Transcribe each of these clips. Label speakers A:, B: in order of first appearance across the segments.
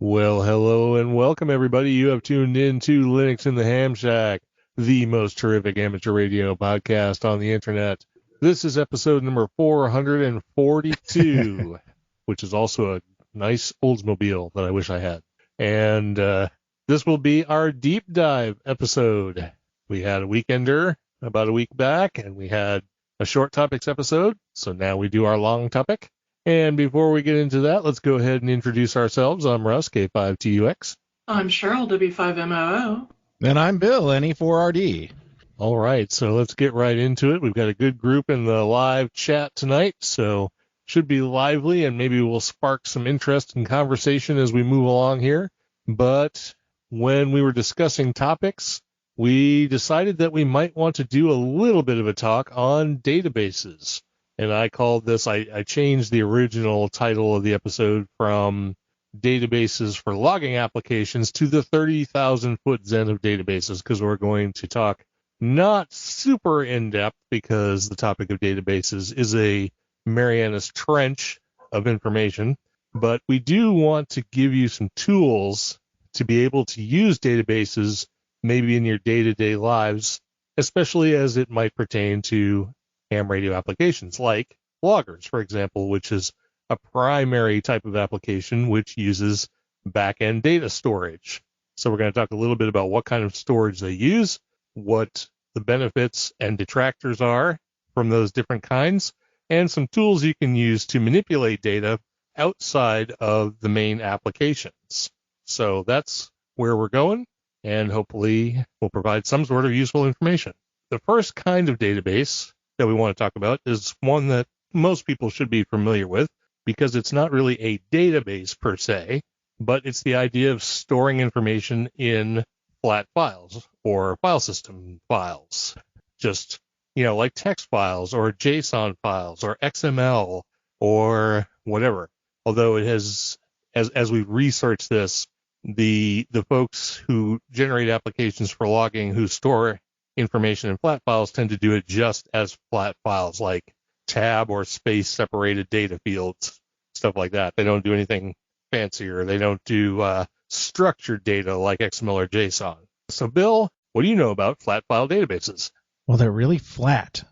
A: Well, hello and welcome, everybody. You have tuned in to Linux in the Ham Shack, the most terrific amateur radio podcast on the internet. This is episode number 442, which is also a nice Oldsmobile that I wish I had. And this will be our deep dive episode. We had a weekender about a week back, and we had a short topics episode. So now we do our long topic. And before we get into that, let's go ahead and introduce ourselves. I'm Russ, K5TUX.
B: I'm Cheryl, W5MOO.
C: And I'm Bill, NE4RD.
A: All right, so let's get right into it. We've got a good group in the live chat tonight, so should be lively, and maybe we'll spark some interest and conversation as we move along here. But when we were discussing topics, we decided that we might want to do a little bit of a talk on databases. And I called this, I changed the original title of the episode from databases for logging applications to the 30,000 foot zen of databases, because we're going to talk not super in depth, because the topic of databases is a Marianas Trench of information. But we do want to give you some tools to be able to use databases maybe in your day-to-day lives, especially as it might pertain to ham radio applications like loggers, for example, which is a primary type of application which uses back-end data storage. So we're going to talk a little bit about what kind of storage they use, what the benefits and detractors are from those different kinds, and some tools you can use to manipulate data outside of the main applications. So that's where we're going, and hopefully we'll provide some sort of useful information. The first kind of database that we want to talk about is one that most people should be familiar with, because it's not really a database per se, but it's the idea of storing information in flat files or file system files. Just, like text files or JSON files or XML or whatever. Although it has, as we've researched this, the folks who generate applications for logging who store information in flat files tend to do it just as flat files, like tab or space separated data fields, stuff like that. They don't do anything fancier. They don't do structured data like XML or JSON. So, Bill, what do you know about flat file databases?
C: Well, they're really flat.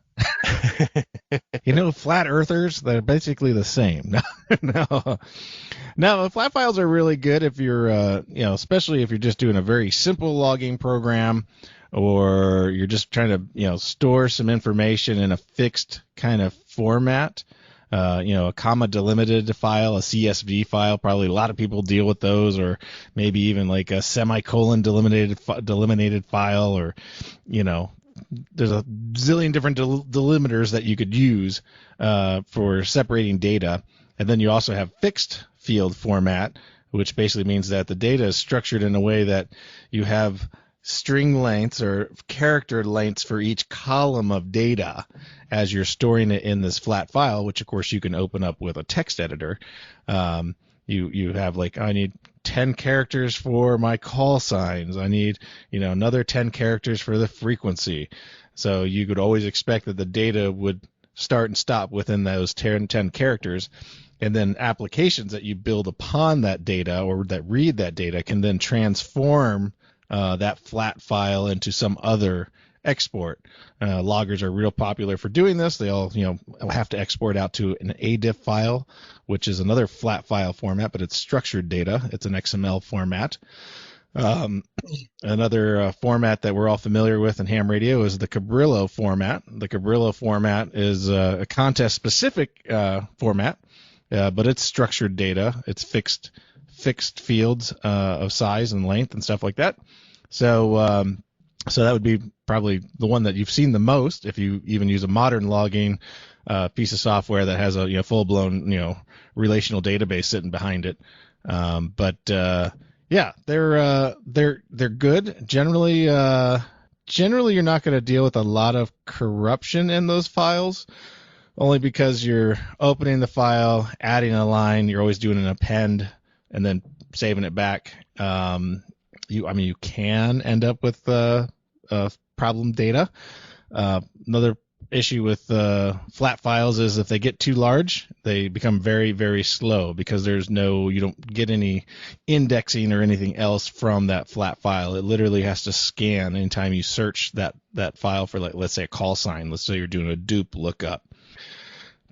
C: Flat earthers, they're basically the same. No, flat files are really good if you're, especially if you're just doing a very simple logging program, or you're just trying to, store some information in a fixed kind of format. A comma delimited file, a CSV file. Probably a lot of people deal with those, or maybe even like a semicolon delimited file, or, there's a zillion different delimiters that you could use for separating data. And then you also have fixed field format, which basically means that the data is structured in a way that you have string lengths or character lengths for each column of data as you're storing it in this flat file, which of course you can open up with a text editor. You have I need 10 characters for my call signs. I need, another 10 characters for the frequency. So you could always expect that the data would start and stop within those 10 characters. And then applications that you build upon that data or that read that data can then transform that flat file into some other export. Loggers are real popular for doing this. They all, have to export out to an ADIF file, which is another flat file format, but it's structured data. It's an XML format. Another format that we're all familiar with in ham radio is the Cabrillo format. The Cabrillo format is a contest-specific format, but it's structured data. It's fixed fields of size and length and stuff like that. So that would be probably the one that you've seen the most if you even use a modern logging piece of software that has a full-blown relational database sitting behind it. Yeah, they're good. Generally, you're not going to deal with a lot of corruption in those files, only because you're opening the file, adding a line, you're always doing an append, and then saving it back. You can end up with problem data. Another issue with flat files is if they get too large, they become very, very slow because you don't get any indexing or anything else from that flat file. It literally has to scan anytime you search that file for, like, let's say a call sign. Let's say you're doing a dupe lookup.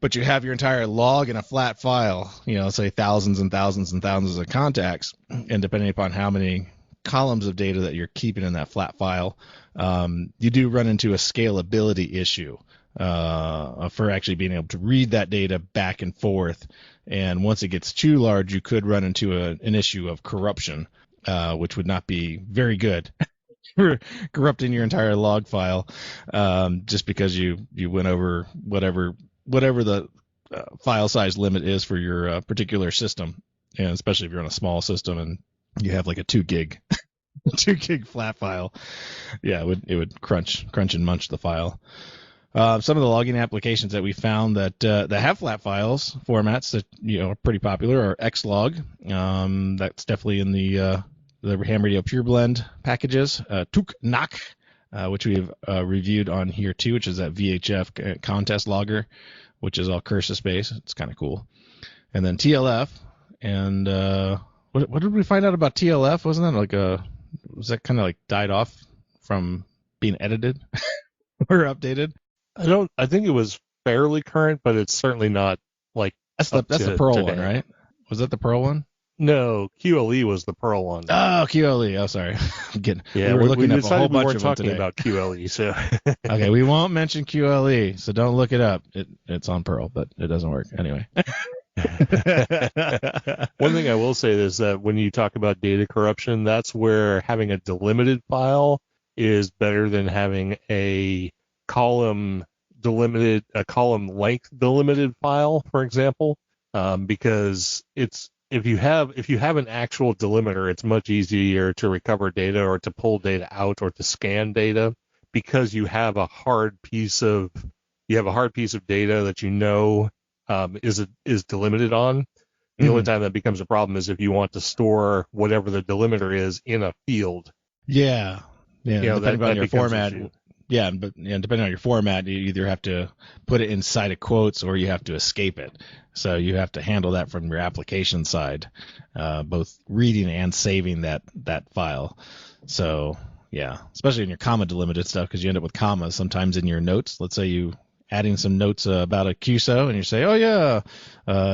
C: But you have your entire log in a flat file, say thousands and thousands and thousands of contacts, and depending upon how many columns of data that you're keeping in that flat file, you do run into a scalability issue for actually being able to read that data back and forth. And once it gets too large, you could run into an issue of corruption, which would not be very good. Corrupting your entire log file just because you went over whatever the file size limit is for your particular system, and especially if you're on a small system and you have like a 2 gig 2 gig flat file. Yeah, it would crunch and munch the file. Some of the logging applications that we found that have flat files formats that are pretty popular are Xlog. That's definitely in the Ham Radio Pure Blend packages. Tuknak, which we've reviewed on here too, which is that VHF contest logger, which is all cursus based. It's kind of cool. And then TLF, and what did we find out about TLF? Wasn't that was that kind of like died off from being edited or updated?
A: I think it was fairly current, but it's certainly not like
C: that's the Perl one, right? Was that the Perl one?
A: No, QLE was the Perl one.
C: Oh, QLE. Oh, sorry.
A: We're looking up a whole bunch
C: of them today.
A: About QLE, so
C: okay, we won't mention QLE, so don't look it up. It's on Perl, but it doesn't work anyway.
A: One thing I will say is that when you talk about data corruption, that's where having a delimited file is better than having a column length delimited file, for example, because if you have an actual delimiter, it's much easier to recover data or to pull data out or to scan data because you have a hard piece of data that is delimited on. The only time that becomes a problem is if you want to store whatever the delimiter is in a field.
C: Yeah. Depending on your format. Yeah, but depending on your format, you either have to put it inside of quotes or you have to escape it. So you have to handle that from your application side, both reading and saving that file. So yeah, especially in your comma delimited stuff, because you end up with commas sometimes in your notes. Let's say you adding some notes about a QSO, and you say, oh yeah,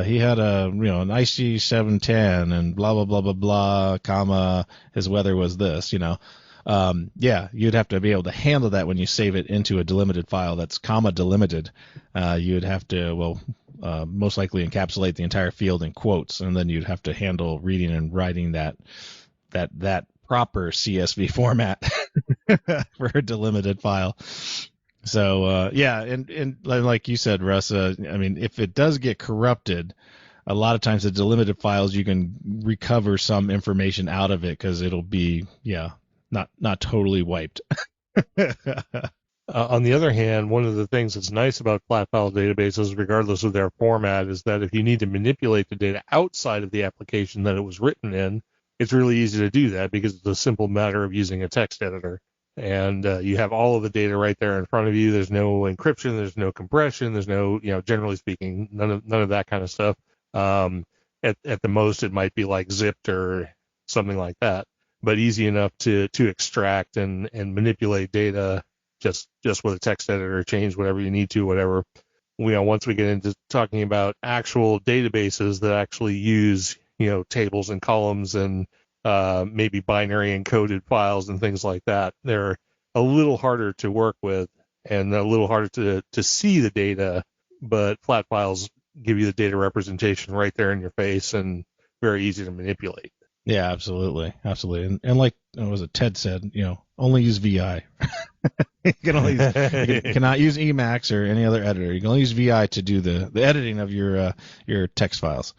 C: he had an IC 710 and blah blah blah blah blah, comma, his weather was this, you'd have to be able to handle that when you save it into a delimited file that's comma delimited. You'd have to, most likely encapsulate the entire field in quotes, and then you'd have to handle reading and writing that proper CSV format for a delimited file. So, and like you said, Russ, if it does get corrupted, a lot of times the delimited files, you can recover some information out of it because it'll be, not totally wiped.
A: On the other hand, one of the things that's nice about flat file databases, regardless of their format, is that if you need to manipulate the data outside of the application that it was written in, it's really easy to do that because it's a simple matter of using a text editor. And you have all of the data right there in front of you. There's no encryption. There's no compression. There's no, generally speaking, none of that kind of stuff. At the most, it might be like zipped or something like that, but easy enough to extract and manipulate data just with a text editor, change whatever you need to, whatever. Once we get into talking about actual databases that actually use, tables and columns and maybe binary encoded files and things like that, they're a little harder to work with and a little harder to see the data, but flat files give you the data representation right there in your face and very easy to manipulate.
C: Yeah, absolutely. And like Ted said, only use VI. You cannot use Emacs or any other editor. You can only use VI to do the editing of your text files.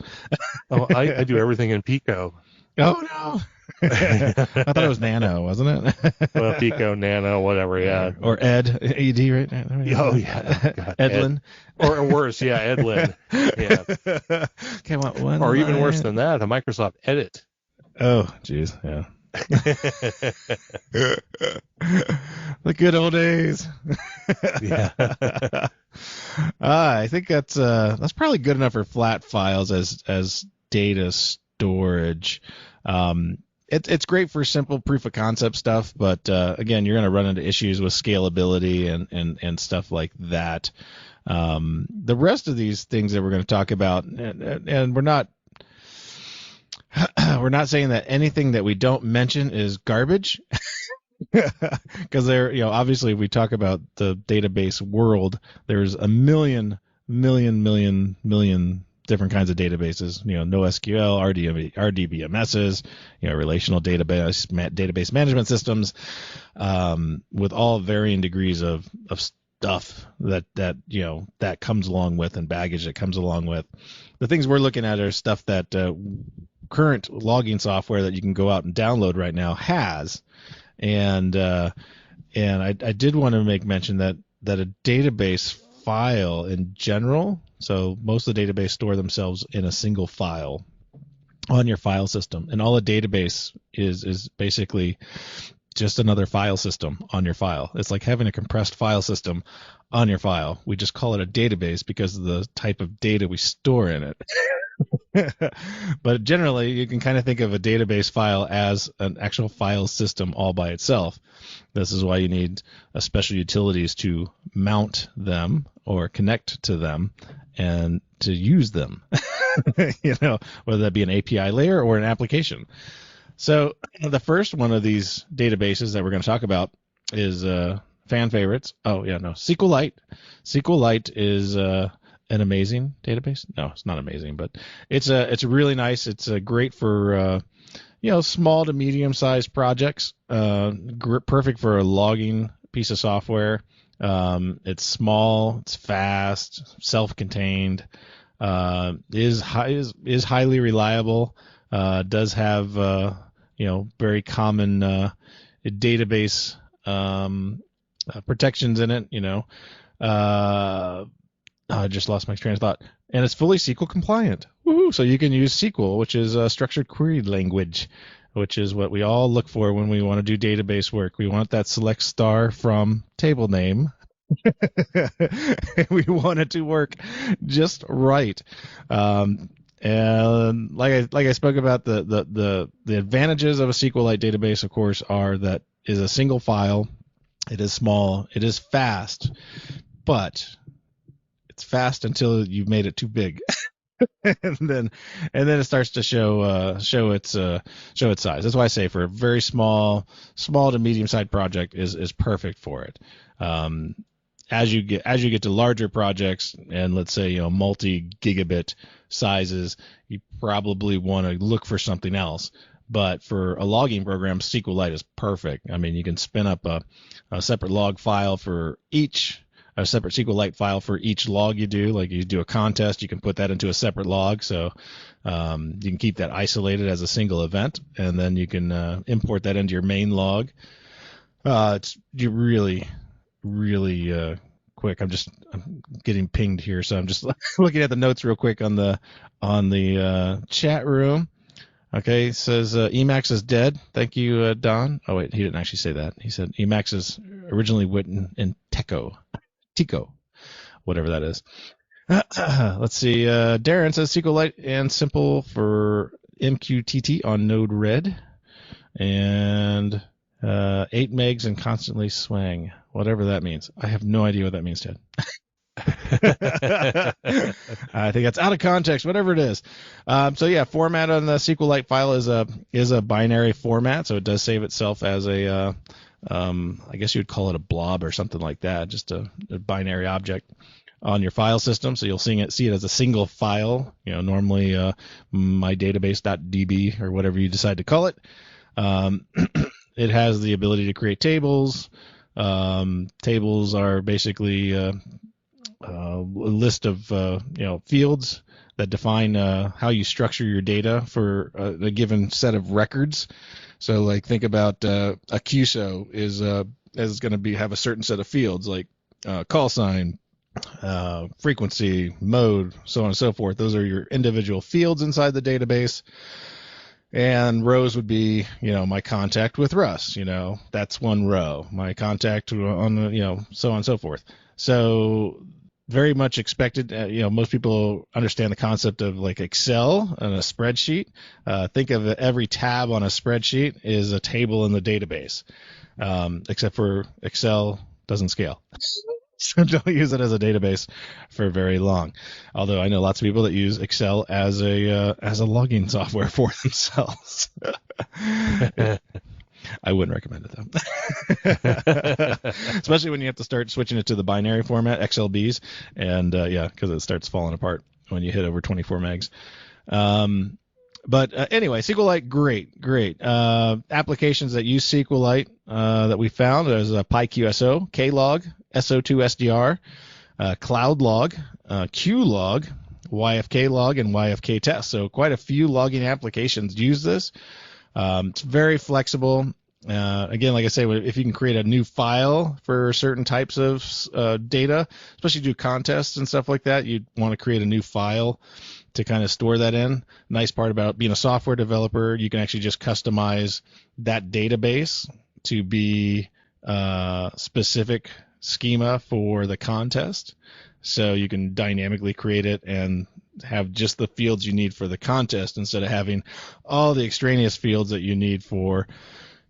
A: I do everything in Pico.
C: Oh no. I thought it was Nano, wasn't it?
A: Well, Pico, Nano, whatever, yeah.
C: Or Ed right now.
A: Oh yeah, God,
C: Edlin.
A: Or worse, yeah, Edlin. Yeah.
C: Came out one.
A: Or even worse than that, a Microsoft Edit.
C: Oh, jeez, yeah. The good old days.
A: Yeah.
C: I think that's probably good enough for flat files as data storage. It's great for simple proof of concept stuff, but again, you're going to run into issues with scalability and stuff like that. The rest of these things that we're going to talk about, and we're not saying that anything that we don't mention is garbage. Because obviously, if we talk about the database world, there's a million different kinds of databases. NoSQL, RDBMSs, relational database management systems, with all varying degrees of stuff that comes along with, and baggage that comes along with. The things we're looking at are stuff that current logging software that you can go out and download right now has. And I did want to make mention that a database file in general, so most of the database store themselves in a single file on your file system, and all a database is basically just another file system on your file. It's like having a compressed file system on your file. We just call it a database because of the type of data we store in it. But generally, you can kind of think of a database file as an actual file system all by itself. This is why you need special utilities to mount them or connect to them and to use them, whether that be an API layer or an application. So the first one of these databases that we're going to talk about is fan favorites. SQLite. SQLite is an amazing database. No, it's not amazing, but it's really nice. It's great for small to medium sized projects. Perfect for a logging piece of software. It's small, it's fast, self-contained. Is highly reliable. Does have very common database protections in it. I just lost my train of thought. And it's fully SQL compliant. Woohoo! So you can use SQL, which is a structured query language, which is what we all look for when we want to do database work. We want that select star from table name. We want it to work just right. And like I spoke about, the advantages of a SQLite database, of course, are that is a single file. It is small. It is fast, but it's fast until you've made it too big, and then it starts to show its size. That's why I say for a very small to medium sized project is perfect for it. As you get to larger projects, and let's say multi-gigabit sizes, you probably want to look for something else. But for a logging program, SQLite is perfect. I mean, you can spin up a separate log file for each. A separate SQLite file for each log you do. Like you do a contest, you can put that into a separate log, so you can keep that isolated as a single event, and then you can import that into your main log. It's really quick. I'm getting pinged here, so I'm just looking at the notes real quick on the chat room. Okay, it says Emacs is dead. Thank you, Don. Oh wait, he didn't actually say that. He said Emacs is originally written in Tico, whatever that is. Let's see. Darren says SQLite and simple for MQTT on Node-RED, and 8 megs and constantly swang, whatever that means. I have no idea what that means, Ted. I think that's out of context, whatever it is. Format on the SQLite file is a binary format, so it does save itself as a I guess you would call it a blob or something like that, just a binary object on your file system. So you'll see it as a single file, normally mydatabase.db or whatever you decide to call it. It has the ability to create tables. Tables are basically a list of fields that define how you structure your data for a given set of records. So, like, think about a QSO is going to have a certain set of fields, like call sign, frequency, mode, so on and so forth. Those are your individual fields inside the database. And rows would be, my contact with Russ, that's one row. My contact on, so on and so forth. So very much expected. Most people understand the concept of like Excel and a spreadsheet. Think of every tab on a spreadsheet is a table in the database, except for Excel doesn't scale. So don't use it as a database for very long. Although I know lots of people that use Excel as a logging software for themselves. I wouldn't recommend it though, especially when you have to start switching it to the binary format XLBs, and because it starts falling apart when you hit over 24 megs. But anyway, SQLite, great. Applications that use SQLite that we found is PyQSO, Klog, SO2SDR, CloudLog, QLog, YFKlog, and YFKTest. So quite a few logging applications use this. It's very flexible. Again, like I say, if you can create a new file for certain types of data, especially do contests and stuff like that, you'd want to create a new file to kind of store that in. Nice part about being a software developer, you can actually just customize that database to be specific schema for the contest. So you can dynamically create it and have just the fields you need for the contest instead of having all the extraneous fields that you need for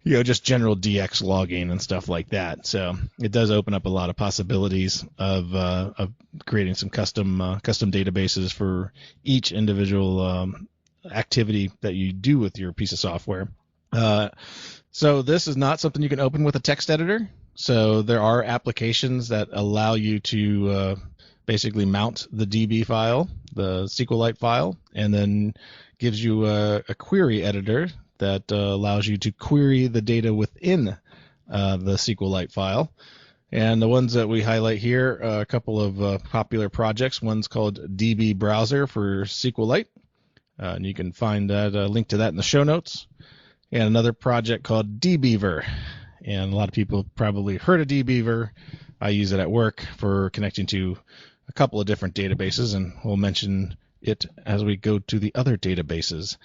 C: just general DX logging and stuff like that. So it does open up a lot of possibilities of creating some custom databases for each individual activity that you do with your piece of software. So this is not something you can open with a text editor. So there are applications that allow you to basically mount the DB file, the SQLite file, and then gives you a query editor that allows you to query the data within the SQLite file. And the ones that we highlight here, a couple of popular projects. One's called DB Browser for SQLite, and you can find that link to that in the show notes. And another project called dbeaver, and a lot of people probably heard of dbeaver. I use it at work for connecting to a couple of different databases, and we'll mention it as we go to the other databases.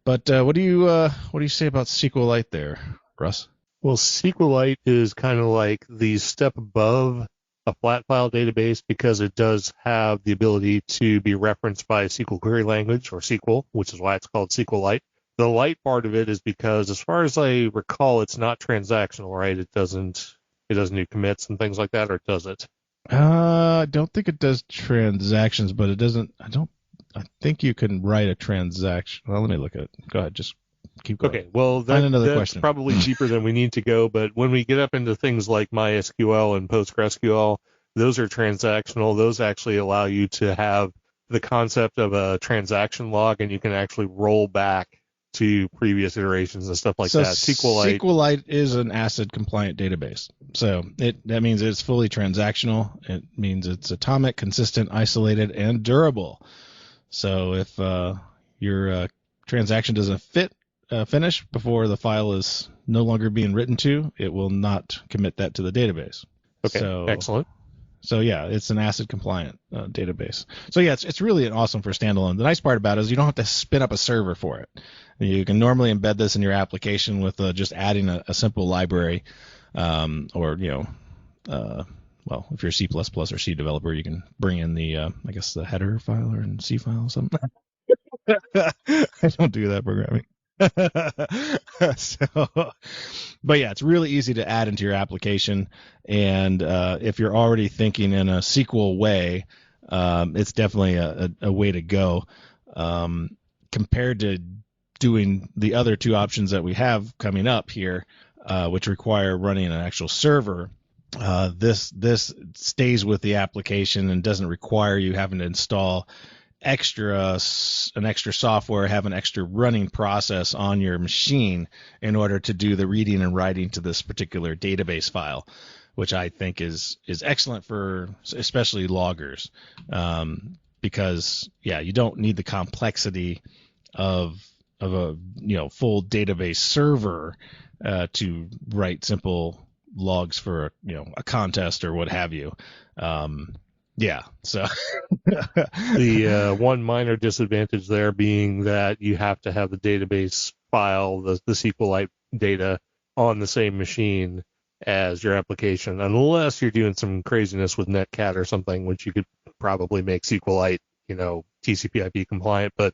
C: But what do you say about SQLite there, Russ?
A: Well, SQLite is kind of like the step above a flat file database because it does have the ability to be referenced by a SQL query language or SQL, which is why it's called SQLite. The light part of it is because, as far as I recall, it's not transactional, right? It doesn't do commits and things like that, or does it?
C: I don't think it does transactions, but it doesn't. I think you can write a transaction. Well, let me look at it. Go ahead, just keep going.
A: Okay, well, that's
C: question.
A: Probably deeper than we need to go, but when we get up into things like MySQL and Postgresql, those are transactional. Those actually allow you to have the concept of a transaction log, and you can actually roll back to previous iterations and stuff like that.
C: SQLite is an ACID compliant database. So that means it's fully transactional. It means it's atomic, consistent, isolated, and durable. So if your transaction doesn't finish before the file is no longer being written to, it will not commit that to the database.
A: Okay, excellent.
C: So yeah, it's an ACID compliant database. So yeah, it's really awesome for standalone. The nice part about it is you don't have to spin up a server for it. You can normally embed this in your application with just adding a simple library, or well, if you're a C++ or C developer, you can bring in the the header file or C file or something. I don't do that programming. But yeah, it's really easy to add into your application, and if you're already thinking in a SQL way, it's definitely a way to go compared to doing the other two options that we have coming up here, which require running an actual server. This stays with the application and doesn't require you having to install an extra software, have an extra running process on your machine in order to do the reading and writing to this particular database file, which I think is excellent for especially loggers, because you don't need the complexity of a full database server to write simple logs for a contest or what have you. Yeah. So
A: The one minor disadvantage there being that you have to have the database file, the SQLite data, on the same machine as your application, unless you're doing some craziness with Netcat or something, which you could probably make SQLite, TCP/IP compliant, but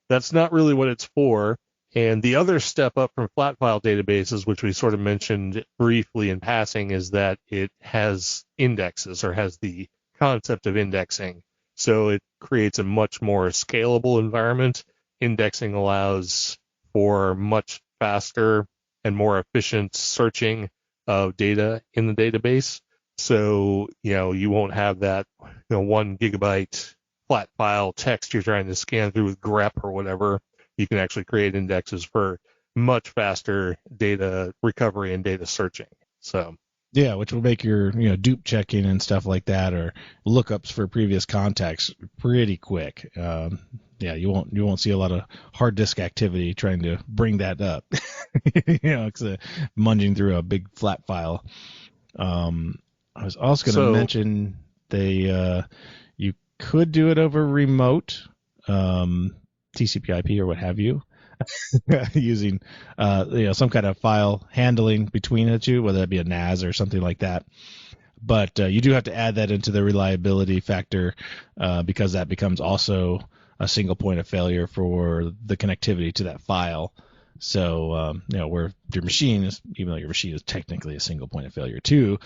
A: that's not really what it's for. And the other step up from flat file databases, which we sort of mentioned briefly in passing, is that it has indexes or has the concept of indexing. So it creates a much more scalable environment. Indexing allows for much faster and more efficient searching of data in the database. So, you won't have that, 1 gigabyte flat file text you're trying to scan through with grep or whatever. You can actually create indexes for much faster data recovery and data searching. So
C: yeah, which will make your dupe checking and stuff like that, or lookups for previous contacts, pretty quick. Yeah, you won't see a lot of hard disk activity trying to bring that up. It's munging through a big flat file. I was also going to mention you could do it over remote TCP/IP or what have you, using some kind of file handling between the two, whether that be a NAS or something like that. But you do have to add that into the reliability factor because that becomes also a single point of failure for the connectivity to that file. So where your machine is, even though your machine is technically a single point of failure too,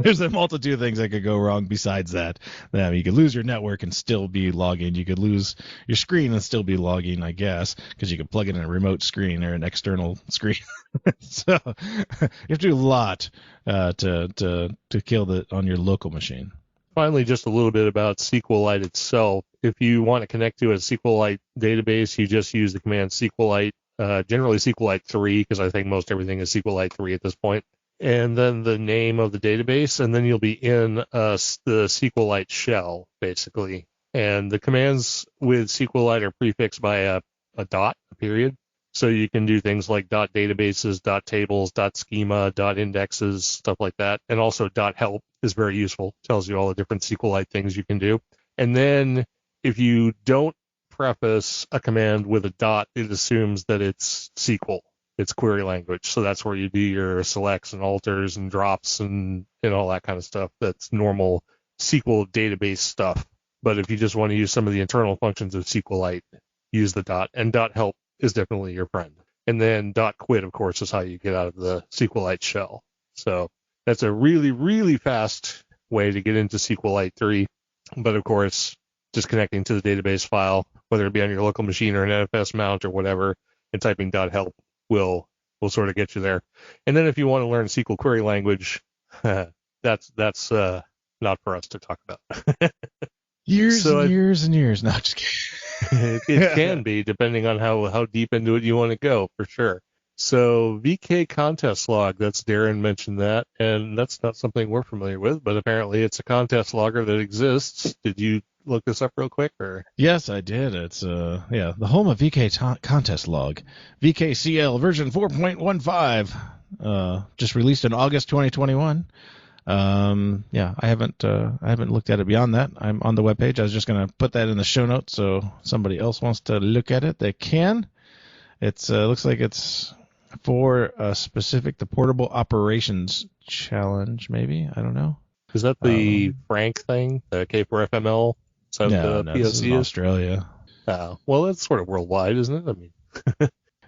C: there's a multitude of things that could go wrong besides that. You could lose your network and still be logging. You could lose your screen and still be logging, I guess, because you could plug it in a remote screen or an external screen. So you have to do a lot to kill it on your local machine.
A: Finally, just a little bit about SQLite itself. If you want to connect to a SQLite database, you just use the command SQLite, generally SQLite 3, because I think most everything is SQLite 3 at this point. And then the name of the database, and then you'll be in the SQLite shell, basically. And the commands with SQLite are prefixed by a dot, a period. So you can do things like .databases, .tables, .schema, .indexes, stuff like that. And also .help is very useful. Tells you all the different SQLite things you can do. And then if you don't preface a command with a dot, it assumes that it's SQL. It's query language. So that's where you do your selects and alters and drops and all that kind of stuff. That's normal SQL database stuff. But if you just want to use some of the internal functions of SQLite, use the dot. And .help is definitely your friend. And then .quit, of course, is how you get out of the SQLite shell. So that's a really, really fast way to get into SQLite 3. But of course, just connecting to the database file, whether it be on your local machine or an NFS mount or whatever, and typing .help will sort of get you there. And then if you want to learn SQL query language, that's not for us to talk about.
C: Years and years. No, just kidding.
A: It can be, depending on how deep into it you want to go, for sure. So VK contest log, that's Darren mentioned that, and that's not something we're familiar with, but apparently it's a contest logger that exists. Did you look this up real quick? Or?
C: Yes, I did. It's the home of VK contest log, VKCL version 4.15, just released in August 2021. I haven't looked at it beyond that. I'm on the webpage. I was just going to put that in the show notes, so somebody else wants to look at it, they can. It's looks like it's for the portable operations challenge, maybe. I don't know.
A: Is that the Frank thing, the K4FML?
C: No, this is in Australia.
A: Well, that's sort of worldwide, isn't it? I mean,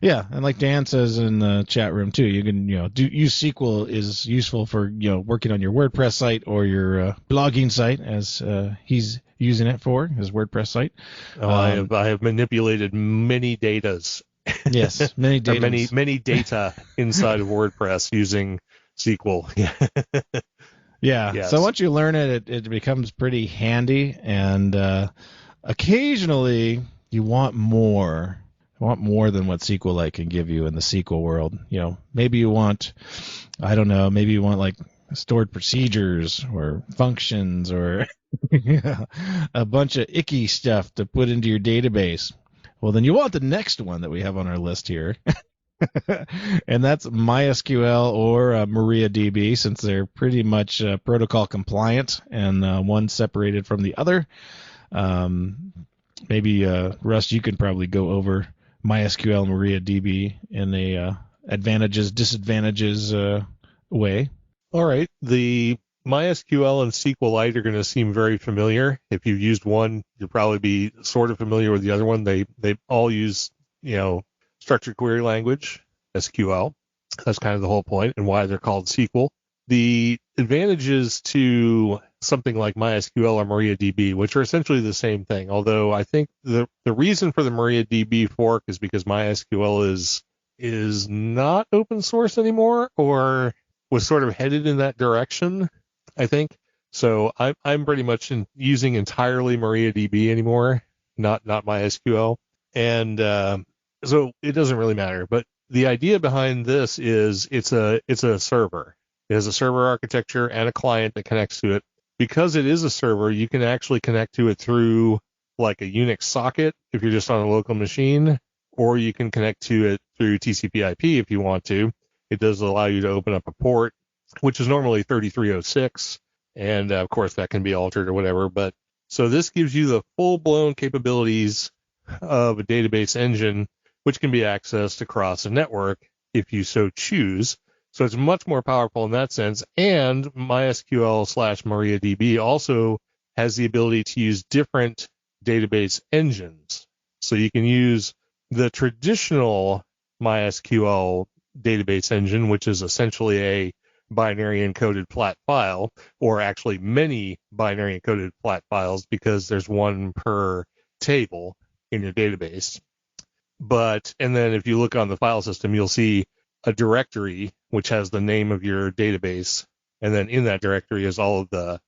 C: yeah, and like Dan says in the chat room too, you can use SQL is useful for working on your WordPress site or your blogging site, as he's using it for his WordPress site.
A: I have manipulated many datas.
C: Yes, many data.
A: many data inside of WordPress using SQL.
C: Yeah.
A: Yes.
C: So once you learn it, it becomes pretty handy, and occasionally you want more. You want more than what SQLite can give you in the SQL world. Maybe you want, I don't know, maybe you want like stored procedures or functions or a bunch of icky stuff to put into your database. Well, then you want the next one that we have on our list here, And that's MySQL or Mariadb, since they're pretty much protocol compliant and one separated from the other. Maybe Russ, you can probably go over MySQL and MariaDB in a advantages, disadvantages way.
A: All right. The MySQL and SQLite are going to seem very familiar. If you've used one, you'll probably be sort of familiar with the other one. They all use, structured query language, SQL. That's kind of the whole point and why they're called SQL. The advantages to something like MySQL or MariaDB, which are essentially the same thing, although I think the reason for the MariaDB fork is because MySQL is not open source anymore, or was sort of headed in that direction, I think. So I'm pretty much using entirely MariaDB anymore, not MySQL. And so it doesn't really matter. But the idea behind this is it's a server. It has a server architecture and a client that connects to it. Because it is a server, you can actually connect to it through like a Unix socket if you're just on a local machine, or you can connect to it through TCP/IP if you want to. It does allow you to open up a port, which is normally 3306, and of course that can be altered or whatever. But so this gives you the full-blown capabilities of a database engine, which can be accessed across a network if you so choose. So it's much more powerful in that sense. And MySQL/MariaDB also has the ability to use different database engines. So you can use the traditional MySQL database engine, which is essentially a binary encoded flat file, or actually many binary encoded flat files because there's one per table in your database. And then if you look on the file system, you'll see a directory which has the name of your database, and then in that directory is all of the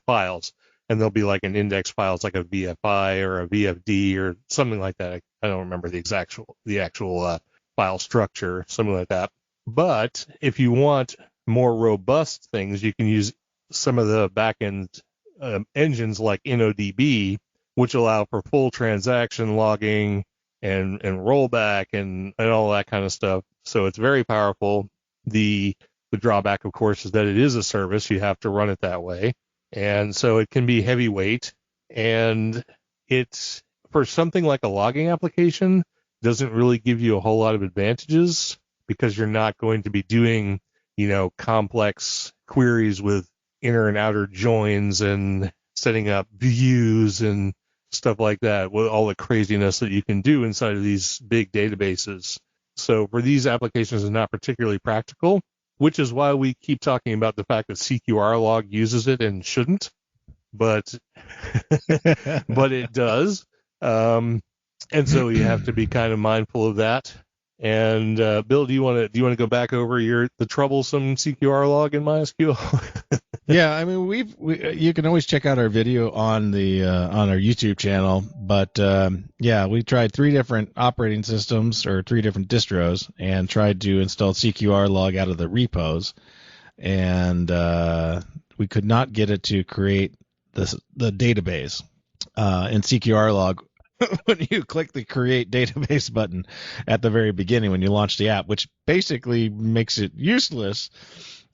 A: files, and there'll be like an index file, it's like a VFI or a VFD or something like that. I don't remember the actual file structure, something like that. But if you want more robust things, you can use some of the backend engines like InnoDB, which allow for full transaction logging and rollback and all that kind of stuff. So it's very powerful. The drawback, of course, is that it is a service. You have to run it that way. And so it can be heavyweight. And it's, for something like a logging application, doesn't really give you a whole lot of advantages because you're not going to be doing, complex queries with inner and outer joins and setting up views and stuff like that, with all the craziness that you can do inside of these big databases. So for these applications, it's not particularly practical, which is why we keep talking about the fact that CQRlog uses it and shouldn't, but but it does. And so you have to be kind of mindful of that. And Bill, do you want to go back over the troublesome CQRlog in MySQL?
C: Yeah, I mean, you can always check out our video on on our YouTube channel, but we tried 3 different operating systems or 3 different distros and tried to install CQRlog out of the repos, and we could not get it to create the database in CQRlog when you click the create database button at the very beginning when you launch the app, which basically makes it useless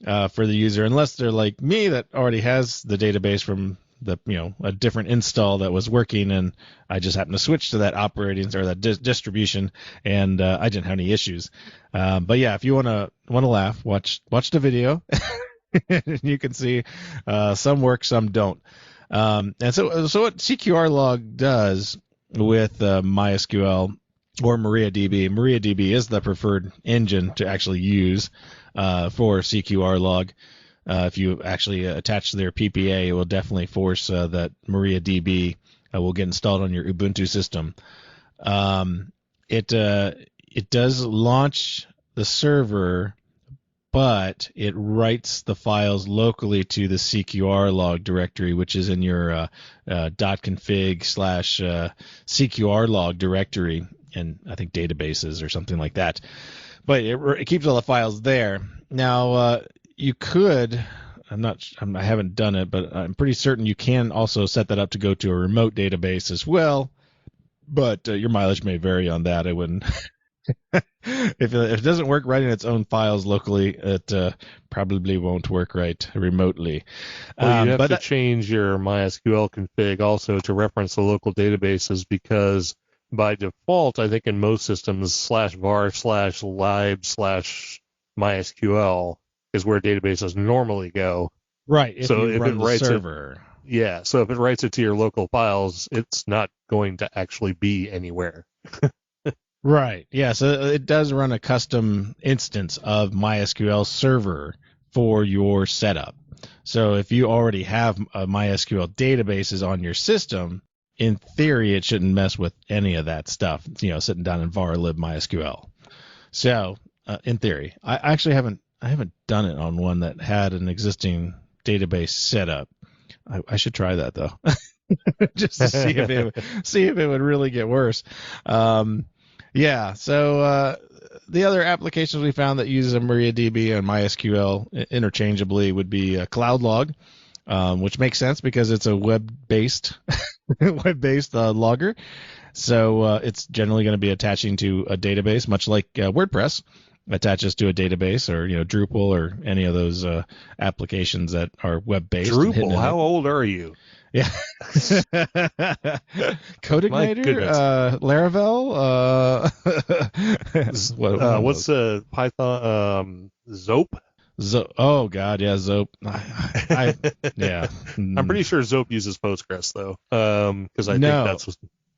C: for the user, unless they're like me that already has the database from a different install that was working, and I just happened to switch to that operating or that distribution, and I didn't have any issues. But yeah, if you wanna laugh, watch the video. You can see some work, some don't. And so what CQRlog does with MySQL or MariaDB is the preferred engine to actually use for CQRlog. If you actually attach to their PPA, it will definitely force that MariaDB will get installed on your Ubuntu system. It does launch the server, but it writes the files locally to the CQRlog directory, which is in your .config/CQRlog directory, and I think databases or something like that. But it keeps all the files there. Now, you could, I haven't done it, but I'm pretty certain you can also set that up to go to a remote database as well. But your mileage may vary on that. I wouldn't If it doesn't work right in its own files locally, it probably won't work right remotely.
A: Well, you have
C: But
A: to change your MySQL config also to reference the local databases because by default, I think in most systems, /var/lib/MySQL is where databases normally go.
C: right, if
A: So
C: you
A: if
C: run
A: it
C: the
A: writes
C: server.
A: so if it writes it to your local files, it's not going to actually be anywhere.
C: Right. Yeah. So it does run a custom instance of MySQL server for your setup. So if you already have a MySQL databases on your system, in theory, it shouldn't mess with any of that stuff, sitting down in var lib MySQL. So in theory, I actually haven't done it on one that had an existing database setup. I should try that though, just to see if it would really get worse. Yeah. So the other applications we found that uses a Mariadb and MySQL interchangeably would be CloudLog, which makes sense because it's a web-based logger. So it's generally going to be attaching to a database, much like WordPress attaches to a database, or Drupal, or any of those applications that are web-based.
A: Drupal, how old are you?
C: Yeah. CodeIgniter, Laravel,
A: what's Python, Zope?
C: Oh God, yeah, Zope. Yeah.
A: I'm pretty sure Zope uses Postgres though, because I think that's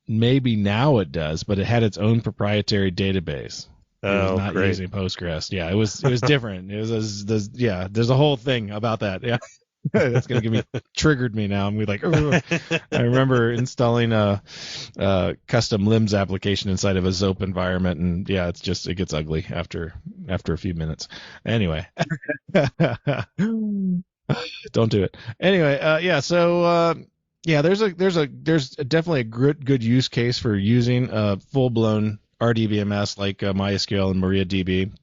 C: maybe now it does, but it had its own proprietary database. It was not
A: great.
C: using Postgres. Yeah, it was different. There's a whole thing about that. Yeah. That's gonna triggered me now. I'm like, oh. I remember installing a custom limbs application inside of a Zope environment, and yeah, it gets ugly after a few minutes. Anyway, don't do it. Anyway, yeah. So yeah, there's definitely a good use case for using a full blown RDBMS like MySQL and MariaDB.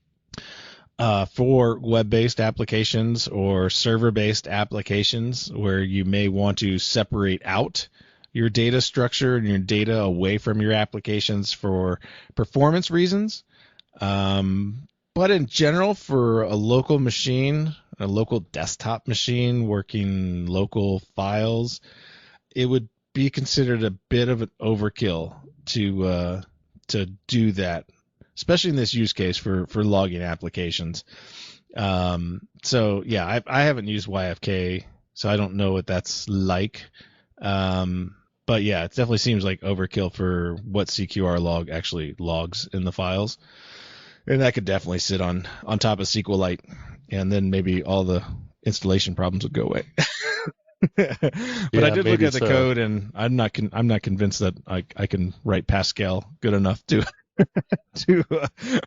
C: For web-based applications or server-based applications where you may want to separate out your data structure and your data away from your applications for performance reasons. But in general, for a local machine, a local desktop machine working local files, it would be considered a bit of an overkill to do that, especially in this use case for logging applications. So yeah, I haven't used YFK, so I don't know what that's like. But yeah, it definitely seems like overkill for what CQR log actually logs in the files. And that could definitely sit on top of SQLite, and then maybe all the installation problems would go away. But yeah, I did look at the code, and I'm not convinced that I can write Pascal good enough to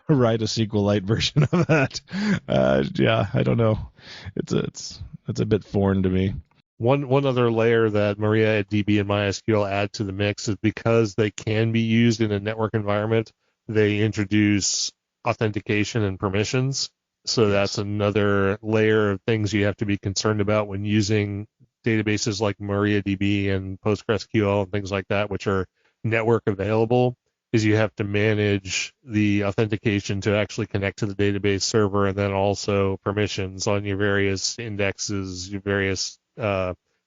C: write a SQLite version of that. Yeah, I don't know. It's a bit foreign to me.
A: One other layer that MariaDB and MySQL add to the mix is because they can be used in a network environment, they introduce authentication and permissions. So that's another layer of things you have to be concerned about when using databases like MariaDB and PostgreSQL and things like that, which are network available, is you have to manage the authentication to actually connect to the database server, and then also permissions on your various indexes, your various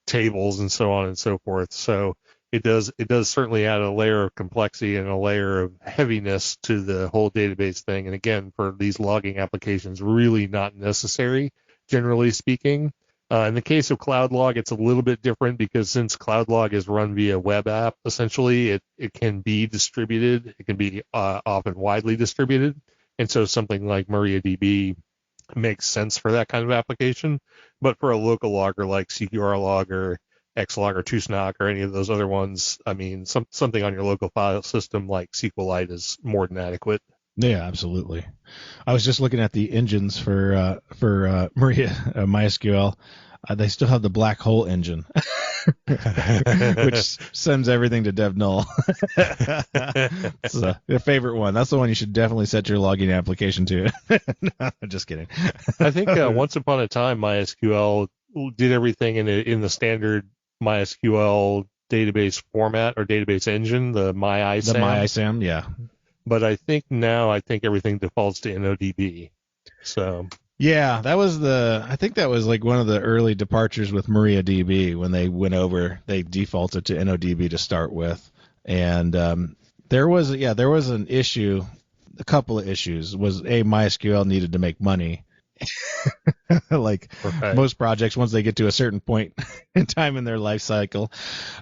A: tables, and so on and so forth. So it does certainly add a layer of complexity and a layer of heaviness to the whole database thing. And again, for these logging applications, really not necessary, generally speaking. In the case of CloudLog, it's a little bit different because since CloudLog is run via web app, essentially it can be distributed. It can be often widely distributed. And so something like MariaDB makes sense for that kind of application. But for a local logger like CQR log or Xlog or TwoSnock or any of those other ones, I mean, something on your local file system like SQLite is more than adequate.
C: Yeah, absolutely. I was just looking at the engines for MySQL. They still have the black hole engine, which sends everything to dev null. It's their favorite one. That's the one you should definitely set your logging application to. No, just kidding.
A: I think once upon a time, MySQL did everything in the standard MySQL database format or database engine, the MyISAM.
C: The MyISAM, yeah.
A: but I think everything defaults to InnoDB. So
C: Yeah, I think that was like one of the early departures with MariaDB when they defaulted to InnoDB to start with. And there was an issue, a couple of issues. MySQL needed to make money. Like
A: right.
C: most projects, once they get to a certain point in time in their life cycle.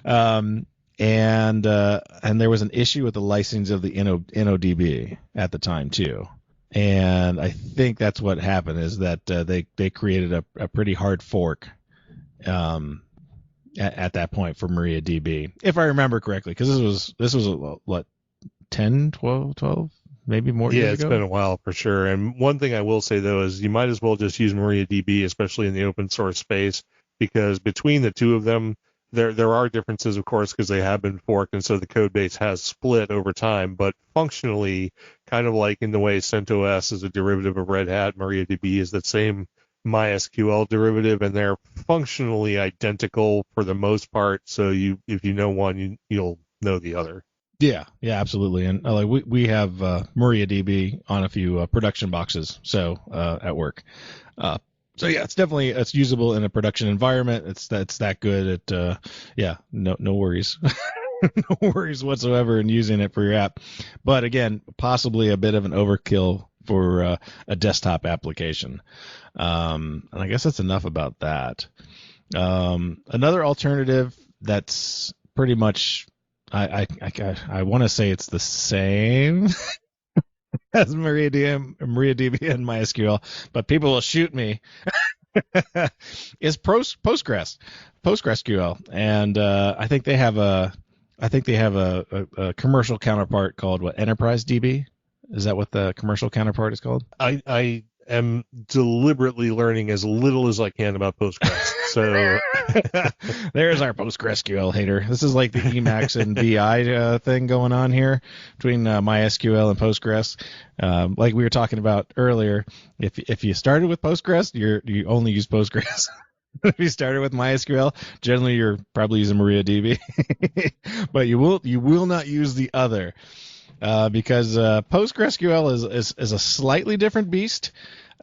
C: And there was an issue with the licensing of the InnoDB at the time too. And I think that's what happened is that they created a pretty hard fork at that point for MariaDB, if I remember correctly, because this was what 10, 12, maybe more years ago?
A: Yeah, it's been a while for sure. And one thing I will say, though, is you might as well just use MariaDB, especially in the open source space, because between the two of them, there are differences, of course, because they have been forked, and so the code base has split over time. But functionally, kind of like in the way CentOS is a derivative of Red Hat, MariaDB is the same MySQL derivative, and they're functionally identical for the most part. So if you know one, you'll know the other.
C: Yeah, absolutely. And we have MariaDB on a few production boxes, so at work. So yeah, it's usable in a production environment. It's that good. No worries, no worries whatsoever in using it for your app. But again, possibly a bit of an overkill for a desktop application. And I guess that's enough about that. Another alternative that's pretty much I want to say it's the same as MariaDB and MySQL, but people will shoot me. Is Postgresql, and I think they have a commercial counterpart called Enterprise DB. Is that what the commercial counterpart is called?
A: I am deliberately learning as little as I can about Postgres. So
C: there's our PostgreSQL hater. This is like the Emacs and VI thing going on here between MySQL and Postgres. Like we were talking about earlier, if you started with Postgres, you only use Postgres. If you started with MySQL, generally you're probably using MariaDB, but you will not use the other. Because PostgreSQL is a slightly different beast,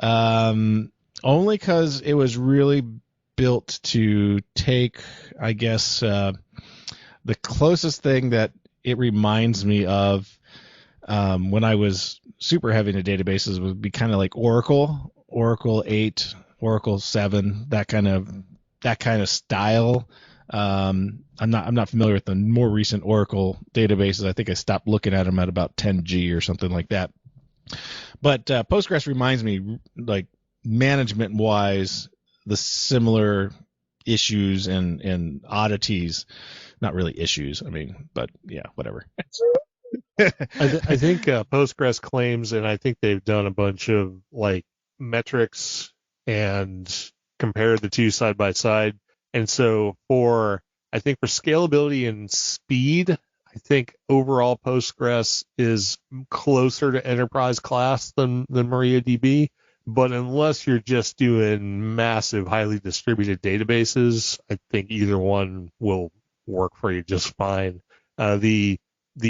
C: only because it was really built to take, I guess, the closest thing that it reminds me of when I was super heavy into databases would be kind of like Oracle 8, Oracle 7, that kind of style. I'm not familiar with the more recent Oracle databases. I think I stopped looking at them at about 10G or something like that. But Postgres reminds me, like management wise, the similar issues and oddities. Not really issues, I mean, but yeah, whatever.
A: I think Postgres claims, and I think they've done a bunch of like metrics and compared the two side by side. And so for scalability and speed, I think overall Postgres is closer to enterprise class than MariaDB. But unless you're just doing massive, highly distributed databases, I think either one will work for you just fine. The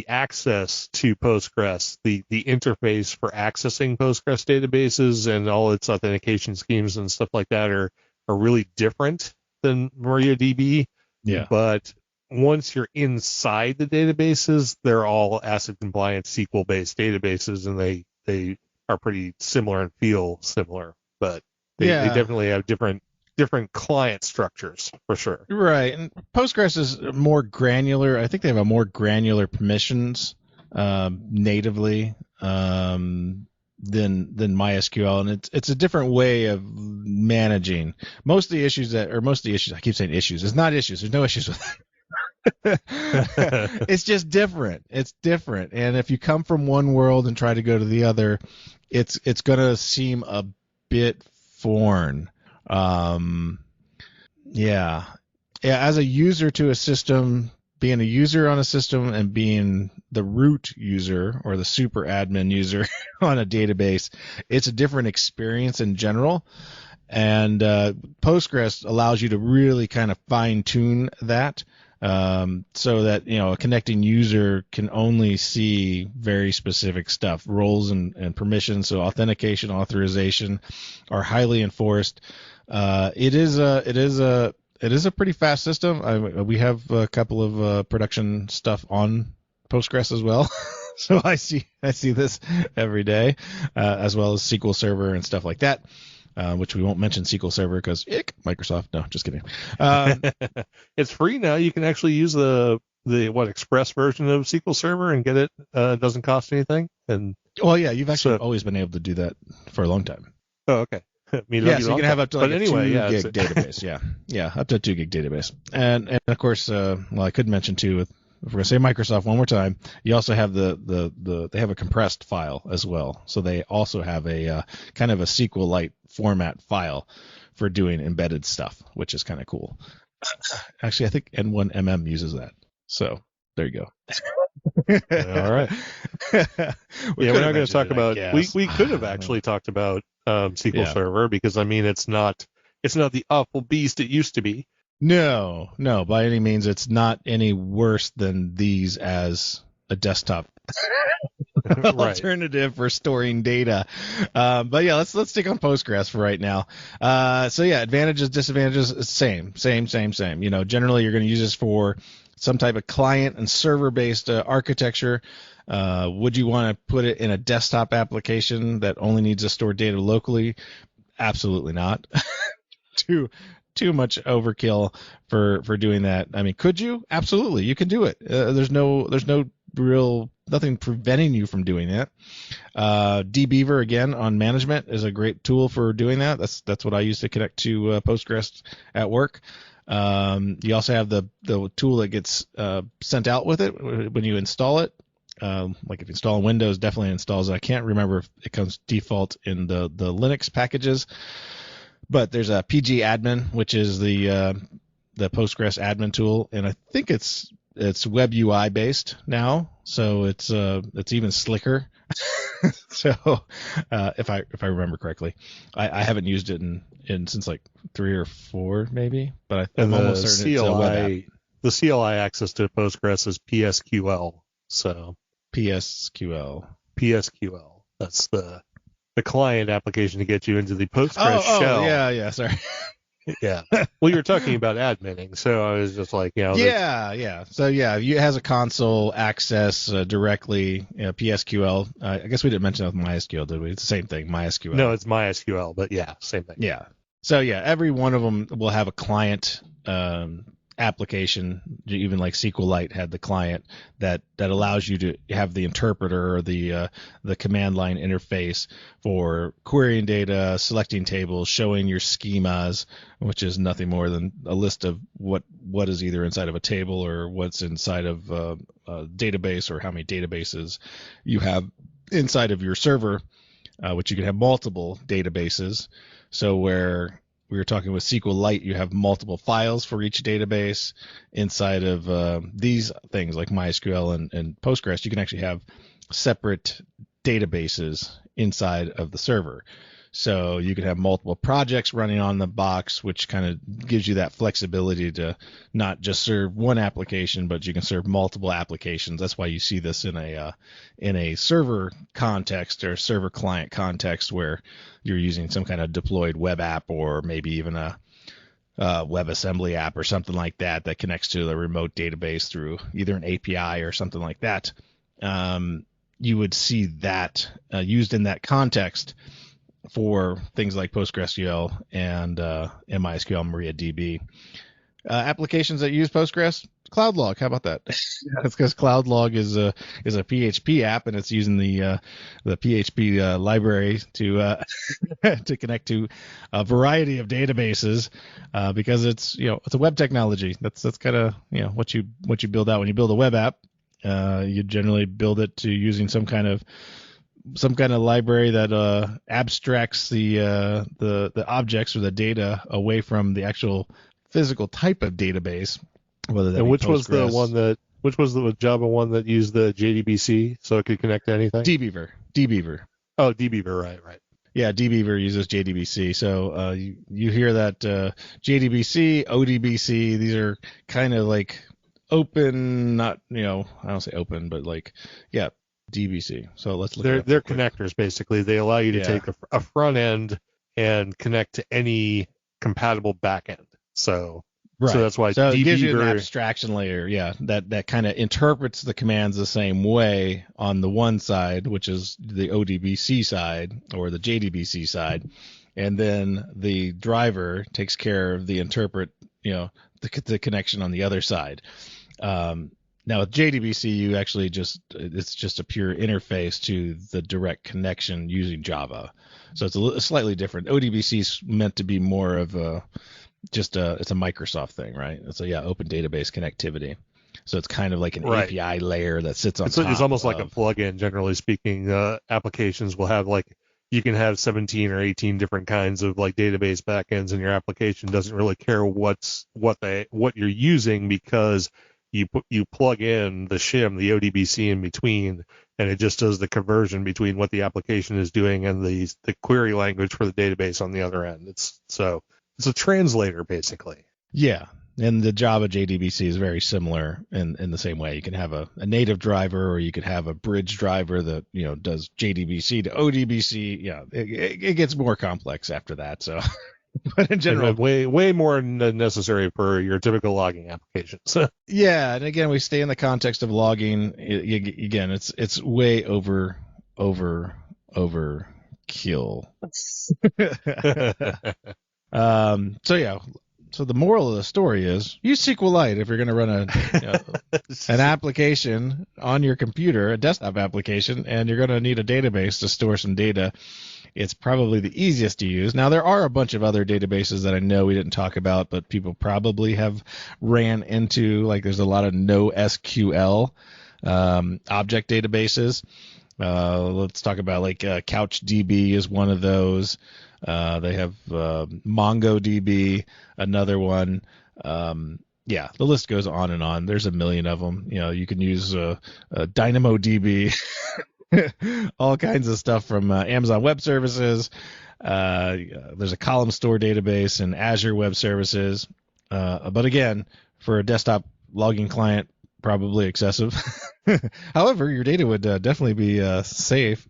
A: access to Postgres, the interface for accessing Postgres databases and all its authentication schemes and stuff like that are really different than MariaDB.
C: Yeah.
A: But once you're inside the databases, they're all ACID compliant SQL based databases, and they are pretty similar and feel similar, but they definitely have different client structures for sure.
C: Right. And Postgres is more granular. I think they have a more granular permissions natively than MySQL, and it's a different way of managing most of the issues. I keep saying issues. It's not issues. There's no issues with it. It's just different. It's different. And if you come from one world and try to go to the other, it's going to seem a bit foreign. Yeah. As a user to a system, being a user on a system and being the root user or the super admin user on a database, it's a different experience in general. And Postgres allows you to really kind of fine tune that. so that a connecting user can only see very specific stuff. Roles and permissions, so authentication, authorization, are highly enforced. It is a pretty fast system. We have a couple of production stuff on Postgres as well. So I see this every day, as well as SQL Server and stuff like that, which we won't mention SQL Server because Microsoft. No, just kidding.
A: It's free now. You can actually use the Express version of SQL Server and get it. It doesn't cost anything. And
C: You've actually always been able to do that for a long time.
A: Oh, okay.
C: So you can have up to like a 2 gig database. Yeah, up to a 2 gig database. And of course, I could mention too, if we're going to say Microsoft one more time, you also have they have a compressed file as well. So they also have a kind of a SQLite format file for doing embedded stuff, which is kind of cool. Actually, I think N1MM uses that. So there you go.
A: All right. We're not going to talk about. We could have actually talked about SQL Server because it's not the awful beast it used to be.
C: No, by any means, it's not any worse than these as a desktop alternative for storing data. But yeah, let's stick on Postgres for right now. Advantages, disadvantages, same. Generally you're going to use this for some type of client and server-based architecture. Would you want to put it in a desktop application that only needs to store data locally? Absolutely not. Too much overkill for doing that. Could you? Absolutely, you can do it. There's no real nothing preventing you from doing that. dbeaver again on management is a great tool for doing that. That's what I use to connect to Postgres at work. You also have the tool that gets sent out with it when you install it. Like if you install Windows, definitely installs it. I can't remember if it comes default in the Linux packages. But there's a PG admin, which is the Postgres admin tool, and I think it's web UI based now, so it's even slicker. So if I remember correctly, I haven't used it in since like 3 or 4 maybe, but I'm almost certain it's a web app.
A: The CLI access to Postgres is PSQL. So
C: PSQL.
A: That's the client application to get you into the Postgres shell.
C: Yeah, sorry.
A: Yeah. Well, you're talking about adminning, so I was just like,
C: Yeah. So it has a console access directly. PSQL. I guess we didn't mention that with MySQL, did we? It's the same thing, MySQL.
A: No, it's MySQL, but yeah, same thing.
C: Yeah. So every one of them will have a client application, even like SQLite had the client that allows you to have the interpreter or the command line interface for querying data, selecting tables, showing your schemas, which is nothing more than a list of what is either inside of a table or what's inside of a database, or how many databases you have inside of your server, which you can have multiple databases. So where we were talking with SQLite, you have multiple files for each database. Inside of these things like MySQL and Postgres, you can actually have separate databases inside of the server. So you can have multiple projects running on the box, which kind of gives you that flexibility to not just serve one application, but you can serve multiple applications. That's why you see this in a server context or server client context, where you're using some kind of deployed web app, or maybe even a WebAssembly app or something like that connects to the remote database through either an API or something like that. You would see that used in that context for things like PostgreSQL and MySQL, MariaDB. Applications that use Postgres, CloudLog. How about that? That's because CloudLog is a PHP app, and it's using the PHP library to to connect to a variety of databases, because it's a web technology. That's kind of what you build out when you build a web app. You generally build it to using some kind of library that abstracts the objects or the data away from the actual physical type of database. Whether that
A: and
C: be
A: which
C: Postgres.
A: which was the Java one that used the JDBC so it could connect to anything?
C: dbeaver.
A: Oh, dbeaver, right.
C: Yeah, dbeaver uses JDBC. So you hear that JDBC, ODBC, these are kind of like open, not, I don't say open, but DBC. So let's look at
A: they're connectors, basically. They allow you to take a front end and connect to any compatible back end. So that's why
C: it gives you an
A: dbeaver
C: abstraction layer, that kind of interprets the commands the same way on the one side, which is the ODBC side or the JDBC side, and then the driver takes care of the interpret, the connection on the other side. Now with JDBC, you actually it's just a pure interface to the direct connection using Java. So it's slightly different. ODBC is meant to be more of it's a Microsoft thing, right? It's open database connectivity. So it's kind of like an API layer that sits on top.
A: It's almost like a plugin, generally speaking. Applications will have you can have 17 or 18 different kinds of database backends, and your application doesn't really care what you're using, because you plug in the shim, the ODBC in between, and it just does the conversion between what the application is doing and the query language for the database on the other end. It's a translator, basically.
C: Yeah, and the Java JDBC is very similar in the same way. You can have a native driver, or you could have a bridge driver that does JDBC to ODBC. Yeah, it gets more complex after that. So, but in general,
A: way more than necessary for your typical logging applications.
C: Yeah, and again, we stay in the context of logging. Again, it's way overkill. So the moral of the story is use SQLite if you're going to run an application on your computer, a desktop application, and you're going to need a database to store some data. It's probably the easiest to use. Now, there are a bunch of other databases that I know we didn't talk about, but people probably have ran into, there's a lot of NoSQL object databases. Let's talk about CouchDB is one of those. They have MongoDB, another one. The list goes on and on. There's a million of them. You can use DynamoDB, all kinds of stuff from Amazon Web Services. There's a column store database and Azure Web Services. But again, for a desktop logging client, probably excessive. However, your data would definitely be safe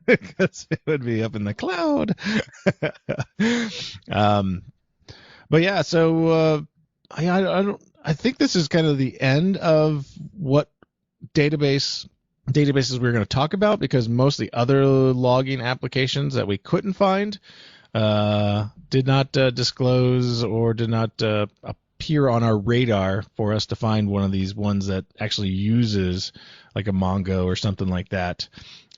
C: because it would be up in the cloud. I think this is kind of the end of what databases we're going to talk about, because most of the other logging applications that we couldn't find did not disclose or did not appear on our radar for us to find one of these ones that actually uses a Mongo or something like that.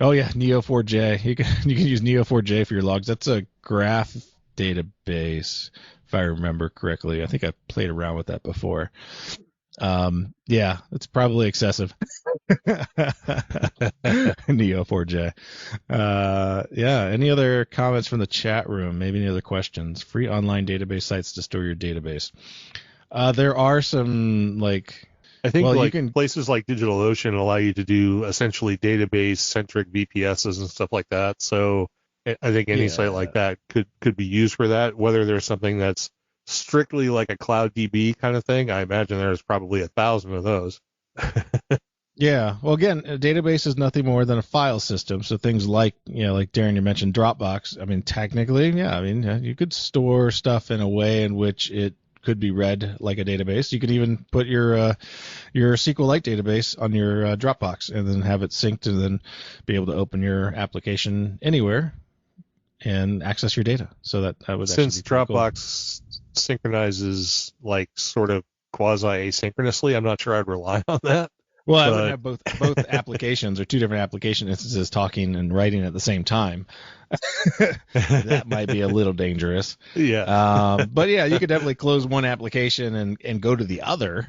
C: Oh yeah, Neo4j. You can use Neo4j for your logs. That's a graph database, if I remember correctly. I think I played around with that before. It's probably excessive. Neo4j. Any other comments from the chat room? Maybe any other questions? Free online database sites to store your database. There are some
A: I think places like DigitalOcean allow you to do essentially database-centric VPSs and stuff like that. So I think any site like that could be used for that. Whether there's something that's strictly like a Cloud DB kind of thing, I imagine there's probably 1,000 of those.
C: Yeah. Well, again, a database is nothing more than a file system. So things like Darren, you mentioned Dropbox. I mean, technically, you could store stuff in a way in which it could be read like a database. You could even put your SQLite database on your Dropbox and then have it synced, and then be able to open your application anywhere and access your data. So that would
A: since
C: actually be
A: Dropbox synchronizes sort of quasi asynchronously, I'm not sure I'd rely on that.
C: Well, I would have both applications or two different application instances talking and writing at the same time. That might be a little dangerous.
A: Yeah.
C: But yeah, you could definitely close one application and go to the other.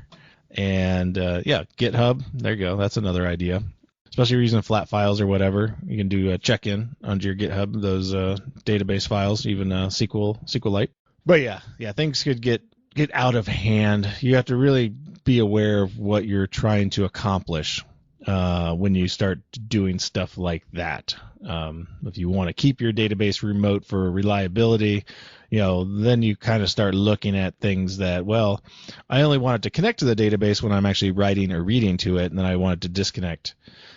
C: And GitHub, there you go. That's another idea. Especially if you're using flat files or whatever, you can do a check-in onto your GitHub, those database files, even SQLite. But yeah, things could get out of hand. You have to really be aware of what you're trying to accomplish when you start doing stuff like that. If you want to keep your database remote for reliability, then you kind of start looking at things that, well, I only want it to connect to the database when I'm actually writing or reading to it, and then I want it to disconnect.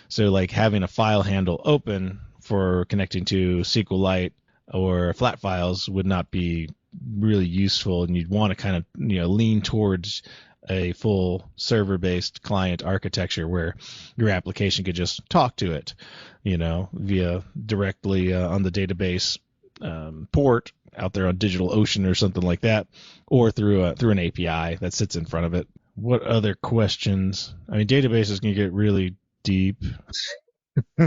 C: So like having a file handle open for connecting to SQLite or flat files would not be really useful, and you'd want to kind of lean towards a full server-based client architecture where your application could just talk to it, via directly on the database port out there on DigitalOcean or something like that, or through an API that sits in front of it. What other questions? I mean, databases can get really deep.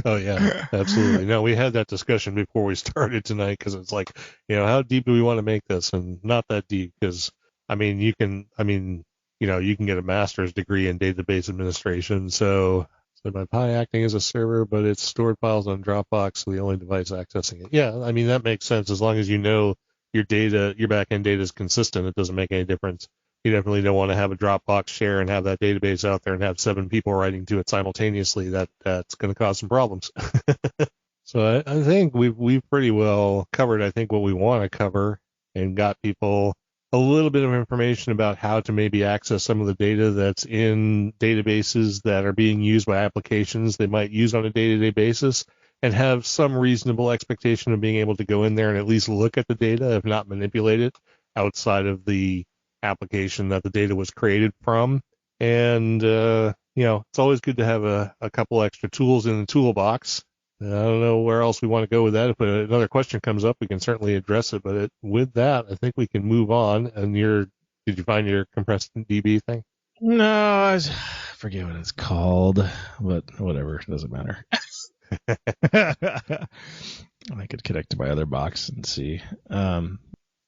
A: Oh yeah, absolutely. No, we had that discussion before we started tonight because it's like, how deep do we want to make this? And not that deep because, you can get a master's degree in database administration. So my Pi acting as a server, but it's stored files on Dropbox, so the only device accessing it. Yeah, that makes sense as long as your data, your backend data is consistent. It doesn't make any difference. You definitely don't want to have a Dropbox share and have that database out there and have 7 people writing to it simultaneously. That's going to cause some problems. So I think we've pretty well covered, I think, what we want to cover and got people a little bit of information about how to maybe access some of the data that's in databases that are being used by applications they might use on a day-to-day basis, and have some reasonable expectation of being able to go in there and at least look at the data, if not manipulate it, outside of the application that the data was created from. And, it's always good to have a couple extra tools in the toolbox. I don't know where else we want to go with that. If another question comes up, we can certainly address it. But with that, I think we can move on. And did you find your compressed DB thing?
C: No, I forget what it's called, but whatever, it doesn't matter. I could connect to my other box and see.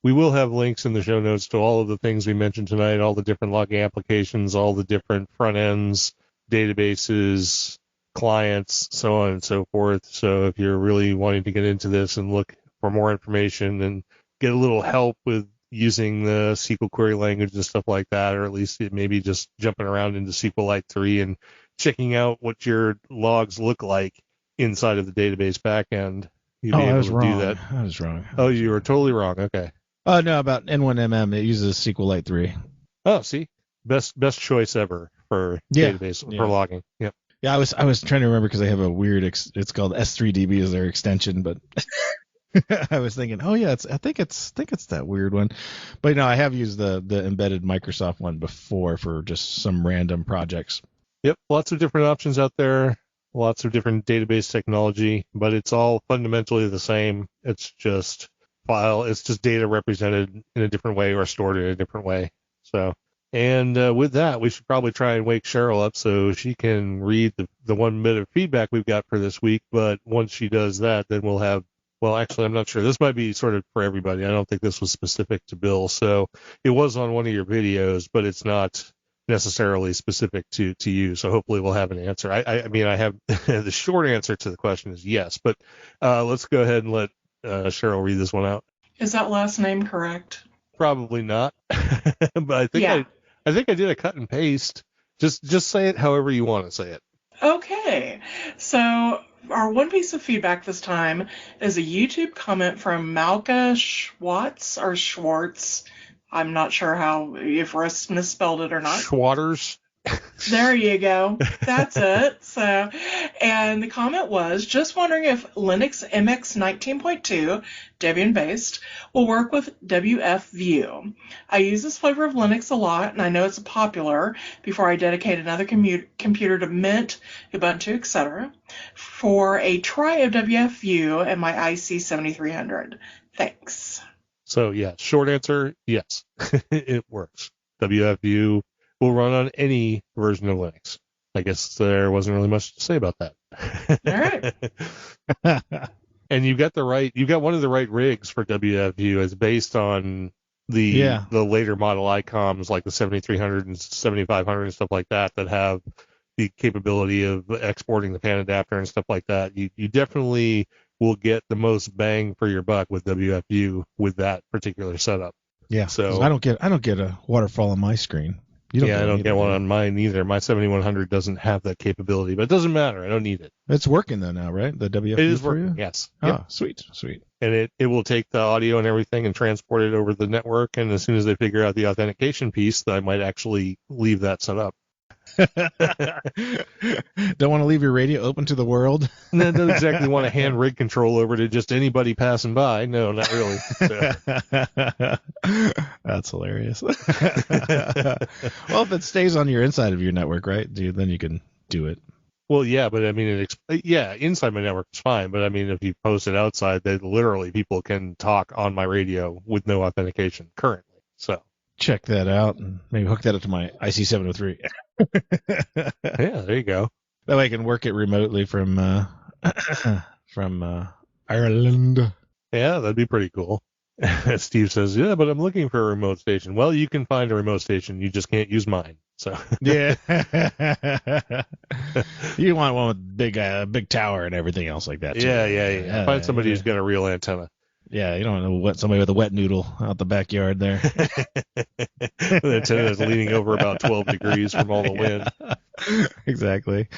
A: We will have links in the show notes to all of the things we mentioned tonight, all the different logging applications, all the different front ends, databases, clients, so on and so forth. So if you're really wanting to get into this and look for more information and get a little help with using the SQL query language and stuff like that, or at least maybe just jumping around into SQLite 3 and checking out what your logs look like inside of the database backend, you'll be able to do that.
C: I was wrong.
A: Oh, you were totally wrong. Okay.
C: Oh, no, about N1MM. It uses SQLite 3.
A: Oh, see? Best choice ever for database for logging. Yep.
C: Yeah, I was trying to remember because they have a weird it's called S3DB as their extension, but I was thinking, oh yeah, I think it's that weird one. But I have used the embedded Microsoft one before for just some random projects.
A: Yep, lots of different options out there, lots of different database technology, but it's all fundamentally the same. It's just data represented in a different way or stored in a different way. So, and with that, we should probably try and wake Cheryl up so she can read the 1 minute of feedback we've got for this week. But once she does that, then we'll have, well, actually, I'm not sure. This might be sort of for everybody. I don't think this was specific to Bill. So it was on one of your videos, but it's not necessarily specific to you. So hopefully we'll have an answer. I mean, I have the short answer to the question is yes, but let's go ahead and let Cheryl read this one out.
B: Is that last name correct?
A: Probably not, but I think I think I did a cut and paste. Just say it however you want to say it.
B: Okay, so our one piece of feedback this time is a YouTube comment from Malka Schwartz. I'm not sure if Russ misspelled it or not.
A: Schwarters.
B: There you go. That's it. So, and the comment was, just wondering if Linux MX 19.2, Debian-based, will work with WF-View. I use this flavor of Linux a lot, and I know it's popular before I dedicate another computer to Mint, Ubuntu, etc. for a try of WF-View and my IC 7300. Thanks.
A: So, yeah, short answer, yes, it works. WF-View will run on any version of Linux. I guess there wasn't really much to say about that.
B: All right.
A: And you've got one of the right rigs for WF-View. It's based on the later model ICOMs like the 7300 and 7500 and stuff like that have the capability of exporting the pan adapter and stuff like that. You definitely will get the most bang for your buck with WF-View with that particular setup.
C: Yeah.
A: So
C: I don't get a waterfall on my screen.
A: I don't get one on mine either. My 7100 doesn't have that capability, but it doesn't matter. I don't need it.
C: It's working though now, right? The WF
A: It is working, yes.
C: Oh,
A: yep.
C: Sweet.
A: And it will take the audio and everything and transport it over the network, and as soon as they figure out the authentication piece, I might actually leave that set up.
C: Don't want to leave your radio open to the world?
A: No, don't exactly want to hand rig control over to just anybody passing by. No, not really. So.
C: That's hilarious. Well, if it stays on your inside of your network, right, then you can do it.
A: Well, yeah, but I mean, inside my network is fine. But I mean, if you post it outside, then literally people can talk on my radio with no authentication currently. So
C: check that out and maybe hook that up to my IC703.
A: Yeah, there you go.
C: That way I can work it remotely from Ireland.
A: Yeah, that'd be pretty cool. Steve says, yeah, but I'm looking for a remote station. Well, you can find a remote station. You just can't use mine. So
C: yeah. You want one with big tower and everything else like that, too.
A: Yeah. Find somebody who's got a real antenna.
C: Yeah, you don't want somebody with a wet noodle out the backyard there.
A: The antenna is leaning over about 12 degrees from all the wind.
C: Exactly.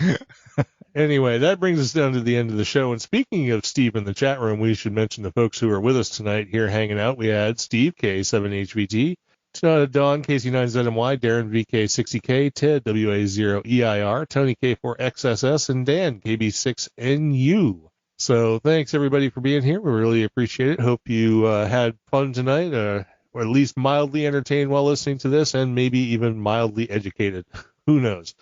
A: Anyway, that brings us down to the end of the show. And speaking of Steve in the chat room, we should mention the folks who are with us tonight here hanging out. We had Steve, K7HVT, Don, KC9ZMY, Darren, VK60K, Ted, WA0EIR, Tony, K4XSS, and Dan, KB6NU. So thanks, everybody, for being here. We really appreciate it. Hope you had fun tonight, or at least mildly entertained while listening to this, and maybe even mildly educated. Who knows?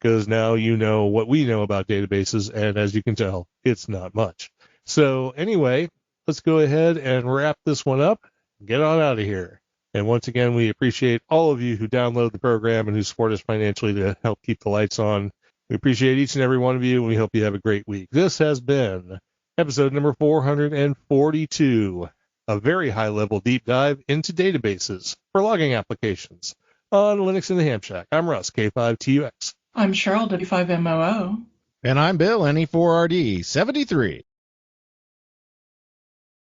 A: Because now you know what we know about databases, and as you can tell, it's not much. So anyway, let's go ahead and wrap this one up. Get on out of here. And once again, we appreciate all of you who download the program and who support us financially to help keep the lights on. We appreciate each and every one of you, and we hope you have a great week. This has been episode number 442, a very high-level deep dive into databases for logging applications on Linux in the Ham Shack. I'm Russ, K5TUX.
B: I'm Cheryl, W5MOO.
C: And I'm Bill, NE4RD73.